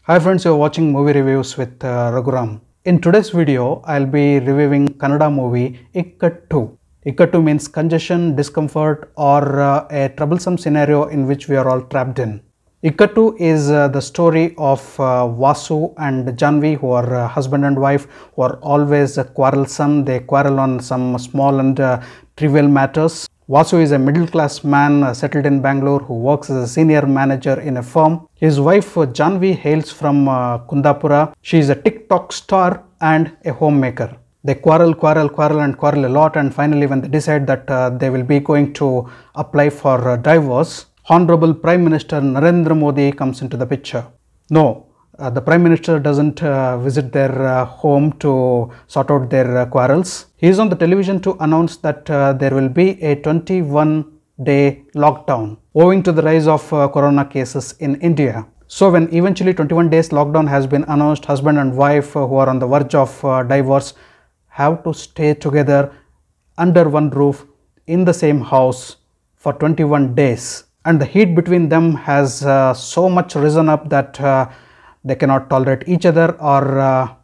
Hi friends, you're watching movie reviews with Raghuram. In today's video, I'll be reviewing Kannada movie Ikkattu. Ikkattu means congestion, discomfort, or a troublesome scenario in which we are all trapped in. Ikkattu is the story of Vasu and Janvi, who are husband and wife, who are always quarrelsome. They quarrel on some small and trivial matters. Vasu is a middle-class man settled in Bangalore who works as a senior manager in a firm. His wife Janvi hails from Kundapura. She is a TikTok star and a homemaker. They quarrel a lot, and finally when they decide that they will be going to apply for divorce, Honorable Prime Minister Narendra Modi comes into the picture. No, the Prime Minister doesn't visit their home to sort out their quarrels. He is on the television to announce that there will be a 21-day lockdown owing to the rise of corona cases in India. So when eventually 21 days lockdown has been announced, husband and wife who are on the verge of divorce have to stay together under one roof in the same house for 21 days. And the heat between them has so much risen up that they cannot tolerate each other or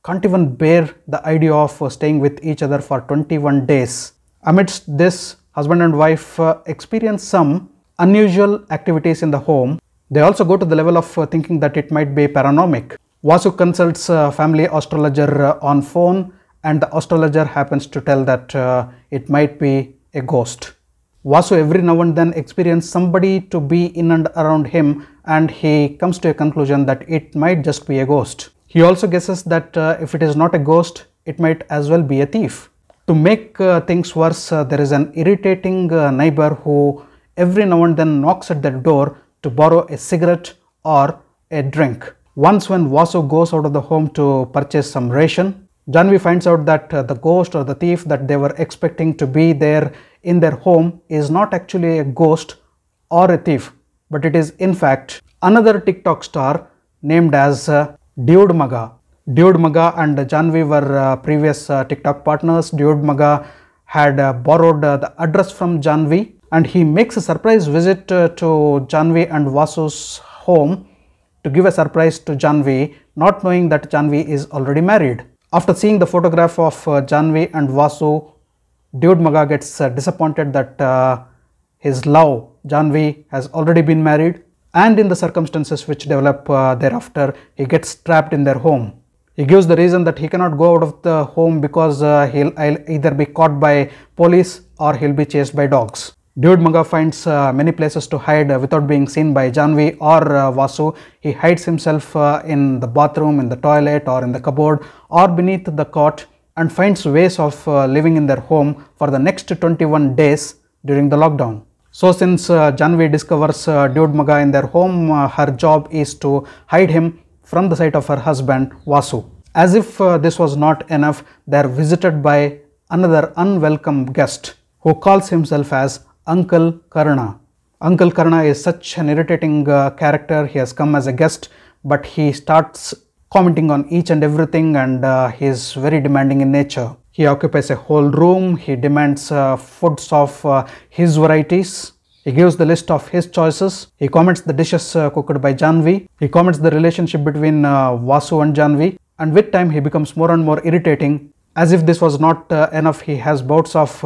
can't even bear the idea of staying with each other for 21 days. Amidst this, husband and wife experience some unusual activities in the home. They also go to the level of thinking that it might be paranormal. Vasu consults family astrologer on phone, and the astrologer happens to tell that it might be a ghost. Vasu every now and then experiences somebody to be in and around him, and he comes to a conclusion that it might just be a ghost. He also guesses that if it is not a ghost, it might as well be a thief. To make things worse, there is an irritating neighbor who every now and then knocks at their door to borrow a cigarette or a drink. Once when Vasu goes out of the home to purchase some ration, Janvi finds out that the ghost or the thief that they were expecting to be there in their home is not actually a ghost or a thief, but it is in fact another TikTok star named as Dude Maga. Dude Maga and Janvi were previous TikTok partners. Dude Maga had borrowed the address from Janvi, and he makes a surprise visit to Janvi and Vasu's home to give a surprise to Janvi, not knowing that Janvi is already married. After seeing the photograph of Janvi and Vasu, Dude Maga gets disappointed that his love, Janvi, has already been married, and in the circumstances which develop thereafter, he gets trapped in their home. He gives the reason that he cannot go out of the home because he'll either be caught by police or he'll be chased by dogs. Dude Maga finds many places to hide without being seen by Janvi or Vasu. He hides himself in the bathroom, in the toilet, or in the cupboard, or beneath the cot, and finds ways of living in their home for the next 21 days during the lockdown. So since Janvi discovers Dude Maga in their home, her job is to hide him from the sight of her husband Vasu. As if this was not enough, they are visited by another unwelcome guest who calls himself as Uncle Karna. Uncle Karna is such an irritating character. He has come as a guest, but he starts commenting on each and everything, and he is very demanding in nature. He occupies a whole room. He demands foods of his varieties. He gives the list of his choices. He comments the dishes cooked by Janvi. He comments the relationship between Vasu and Janvi, and with time he becomes more and more irritating. As if this was not enough, he has bouts of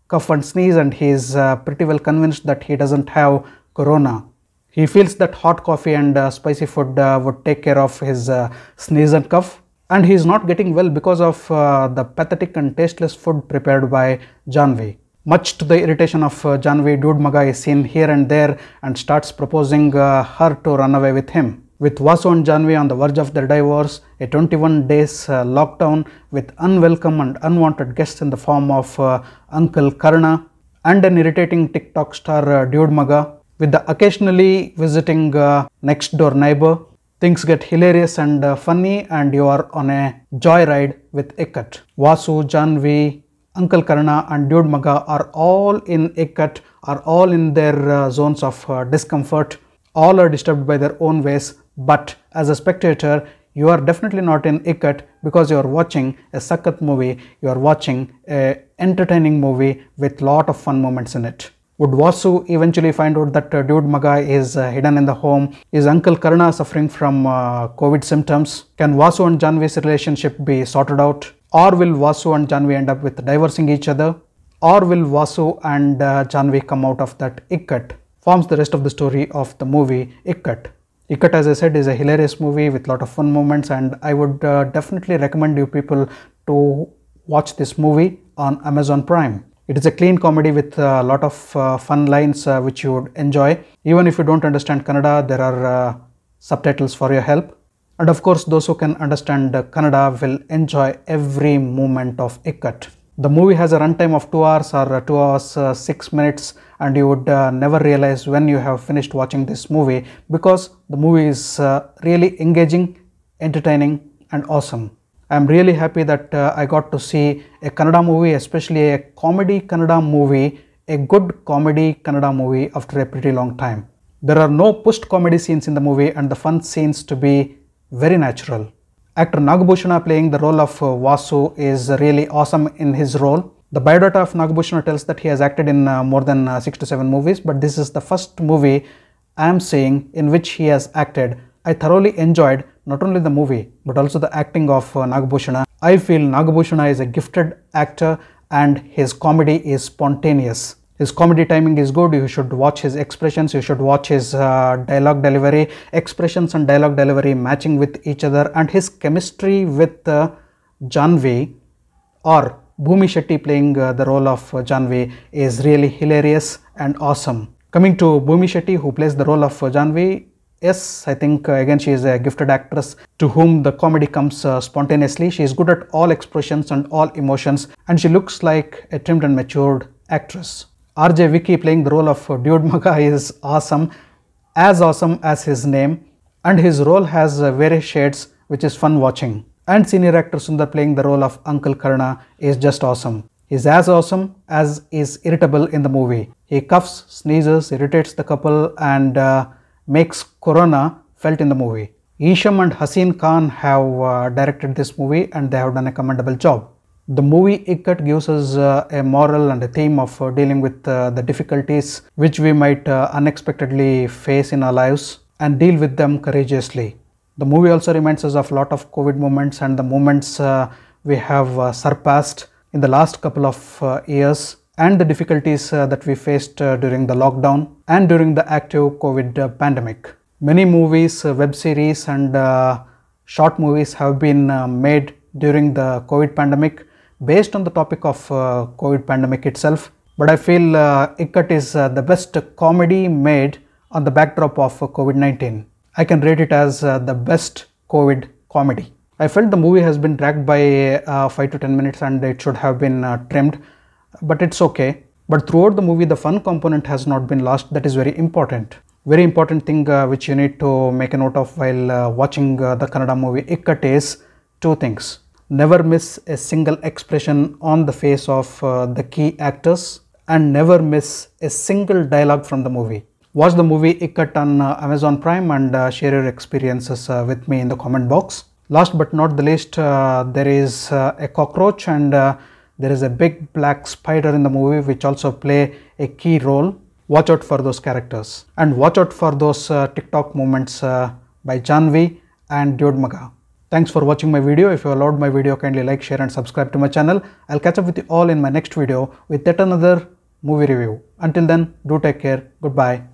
cough and sneeze, and he is pretty well convinced that he doesn't have corona. He feels that hot coffee and spicy food would take care of his sneeze and cough, and he is not getting well because of the pathetic and tasteless food prepared by Janvi. Much to the irritation of Janvi, Dude Maga is seen here and there and starts proposing her to run away with him. With Vasu and Janvi on the verge of their divorce, a 21 days lockdown with unwelcome and unwanted guests in the form of Uncle Karna and an irritating TikTok star Dude Maga, with the occasionally visiting next door neighbor, things get hilarious and funny, and you are on a joyride with Ikkattu. Vasu, Janvi, Uncle Karna and Dude Maga are all in Ikkattu, are all in their zones of discomfort. All are disturbed by their own ways, but as a spectator, you are definitely not in Ikkattu because you are watching a Sakat movie, you are watching a entertaining movie with lot of fun moments in it. Would Vasu eventually find out that Dude Maga is hidden in the home? Is Uncle Karna suffering from COVID symptoms? Can Vasu and Janvi's relationship be sorted out? Or will Vasu and Janvi end up with divorcing each other? Or will Vasu and Janvi come out of that Ikkat? Forms the rest of the story of the movie Ikkat. Ikkat, as I said, is a hilarious movie with a lot of fun moments, and I would definitely recommend you people to watch this movie on Amazon Prime. It is a clean comedy with a lot of fun lines which you would enjoy. Even if you don't understand Kannada, there are subtitles for your help. And of course, those who can understand Kannada will enjoy every moment of Ikkat. The movie has a runtime of 2 hours or 2 hours 6 minutes, and you would never realize when you have finished watching this movie, because the movie is really engaging, entertaining and awesome. I am really happy that I got to see a Kannada movie, especially a comedy Kannada movie, a good comedy Kannada movie after a pretty long time. There are no pushed comedy scenes in the movie, and the fun scenes to be very natural. Actor Nagabhushan playing the role of Vasu is really awesome in his role. The biodata of Nagabhushan tells that he has acted in more than 6 to 7 movies, but this is the first movie I am seeing in which he has acted. I thoroughly enjoyed not only the movie but also the acting of Nagabhushan. I feel Nagabhushan is a gifted actor and his comedy is spontaneous. His comedy timing is good. You should watch his expressions, you should watch his dialogue delivery, expressions and dialogue delivery matching with each other, and his chemistry with Janvi, or Bhumi Shetty playing the role of Janvi, is really hilarious and awesome. Coming to Bhumi Shetty, who plays the role of Janvi, yes, I think again she is a gifted actress to whom the comedy comes spontaneously. She is good at all expressions and all emotions, and she looks like a trimmed and matured actress. RJ Vicky playing the role of Dude Maga is awesome as his name, and his role has various shades which is fun watching. And senior actor Sundar playing the role of Uncle Karna is just awesome. He is as awesome as is irritable in the movie. He cuffs, sneezes, irritates the couple, and makes Corona felt in the movie. Isham and Haseen Khan have directed this movie, and they have done a commendable job. The movie Ikkat gives us a moral and a theme of dealing with the difficulties which we might unexpectedly face in our lives and deal with them courageously. The movie also reminds us of a lot of COVID moments and the moments we have surpassed in the last couple of years, and the difficulties that we faced during the lockdown and during the active COVID pandemic. Many movies, web series and short movies have been made during the COVID pandemic based on the topic of COVID pandemic itself, but I feel Ikkat is the best comedy made on the backdrop of COVID-19. I can rate it as the best COVID comedy. I felt the movie has been dragged by 5 to 10 minutes and it should have been trimmed, but it's okay. But throughout the movie, the fun component has not been lost. That is very important. Very important thing which you need to make a note of while watching the Kannada movie Ikkat is 2 things. Never miss a single expression on the face of the key actors, and never miss a single dialogue from the movie. Watch the movie Ikkat on Amazon Prime and share your experiences with me in the comment box. Last but not the least, there is a cockroach and there is a big black spider in the movie which also play a key role. Watch out for those characters and watch out for those TikTok moments by Janvi and Dude Maga. Thanks for watching my video. If you allowed my video, kindly like, share and subscribe to my channel. I'll catch up with you all in my next video with yet another movie review. Until then, do take care. Goodbye.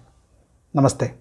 Namaste.